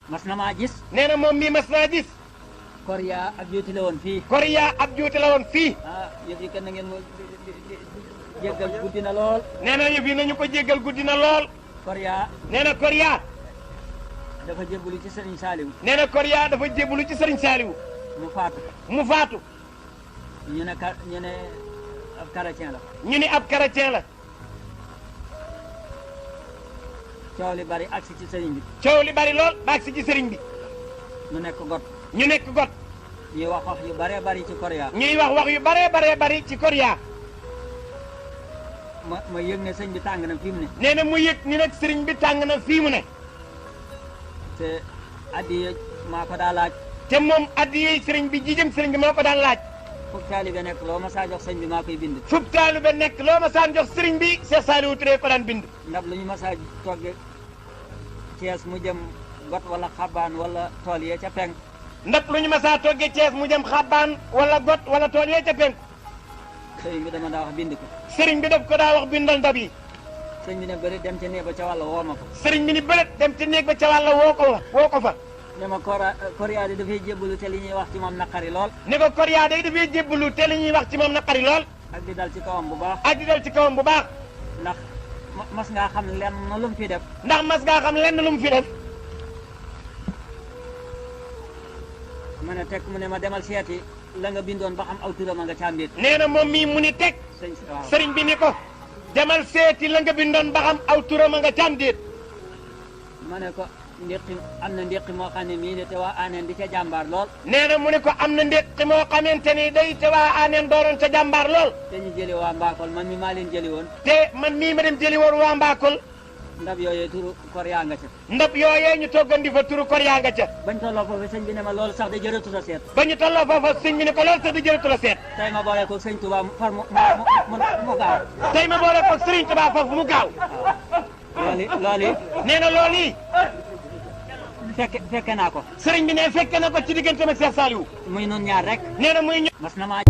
mas na maa gis. nee na moom mii mas naa gis. Koria ab juuti la woon fii. Koria ab juuti la woon fii. yëf yi kan na ngeen jéggal guddi na lool. nee na yëf yi nañu ko jéggal guddi na lool. Koria. nee na Koria. dafa jébbalu ci Serigne Saliou. nee na Koria dafa jébbalu ci Serigne Saliou. mu faatu. mu faatu. ñu ne ab chrétien la. ñu ni ab chrétien la. coow li bari agsi ci sëriñ bi. coow li bari lool ba agsi ci sëriñ bi. ñu nekk got. ñu nekk got. ñuy wax wax yu baree bari ci Koria. ñuy wax yu baree bari ci Koria. ma yëg ne sëñ bi tàng na fii mu ne. nee na mu yëg ni nag sëriñ bi tàng na fii mu ne. te addiya maa ko daa laaj. te moom addiya sëriñ bi ji jëm sëriñ bi moo ko daan laaj. fub taalibe nekk loo ma saa jox sëñ bi maa koy bind. fub taalibe nekk loo ma saa jox sëriñ bi Cheikh Saliou Touré ko daan bind. ndab lu ñu ma saa togge Cees mu jëm got wala xabaan wala tool yee ca penk. ndab lu ñu ma saa togge Cees mu jëm xabaan wala got wala tool yee ca penk. sëriñ bi dama daa wax bind ko. sëriñ bi daf ko daa wax bindal ndab yi. sëriñ bi ne bëri dem ca néeg ba ca wàll woo ma ko. sëriñ bi ni bëlet dem ca néeg ba ca wàll woo ko fa. ne ma Koria di dafay jébbalu te li ñuy wax ci moom naqari lool. ni ko Koria day dafay jébbalu te li ñuy wax ci moom naqari lool. ak di dal ci kawam bu baax. ak di dal ci kawam bu baax. ndax mas ngaa xam lenn lu mu fi def. ndax mas ngaa xam lenn lu mu fi def. ma ne teg mu ne ma demal seeti la nga bindoon ba xam aw turam a nga càmbit. nee na moom mii mu ni teg. sëriñ bi ni ko demal seeti la nga bindoon ba xam aw turam a nga càmbit. ma ne ko ndéqi am na ndéqi moo xam ne mii de te waa aaneen di ca jàmbaar lool. nee na mu ne ko am na ndéqi moo xamante ni day te waa aaneen dooroon ca jàmbaar lool. te ñu jëli waa Mbakol man mi maa leen jëli woon. te man mii ma dem jëli woon waa Mbakol. ndab yooyee turu Koria nga ca. ndab yooyee ñu toggandi fa turu Koria nga ca. bañ tolloo foofu sëñ bi ne ma loolu sax de jërëtu la seet. ba ñu tolloo foofu sëñ bi ne ko loolu sax de jërëtu la seet. tey ma boole ko sëñ Touba far mu gaaw. tey ma boole ko sëriñ Touba foofu mu gaaw. loolu nee na loolu yi. fekke naa ko. sëriñ bi ne fekke na ko ci diggante ak Cheikh Saliou. muy nun ñaar rek. nee na muy. mas na maa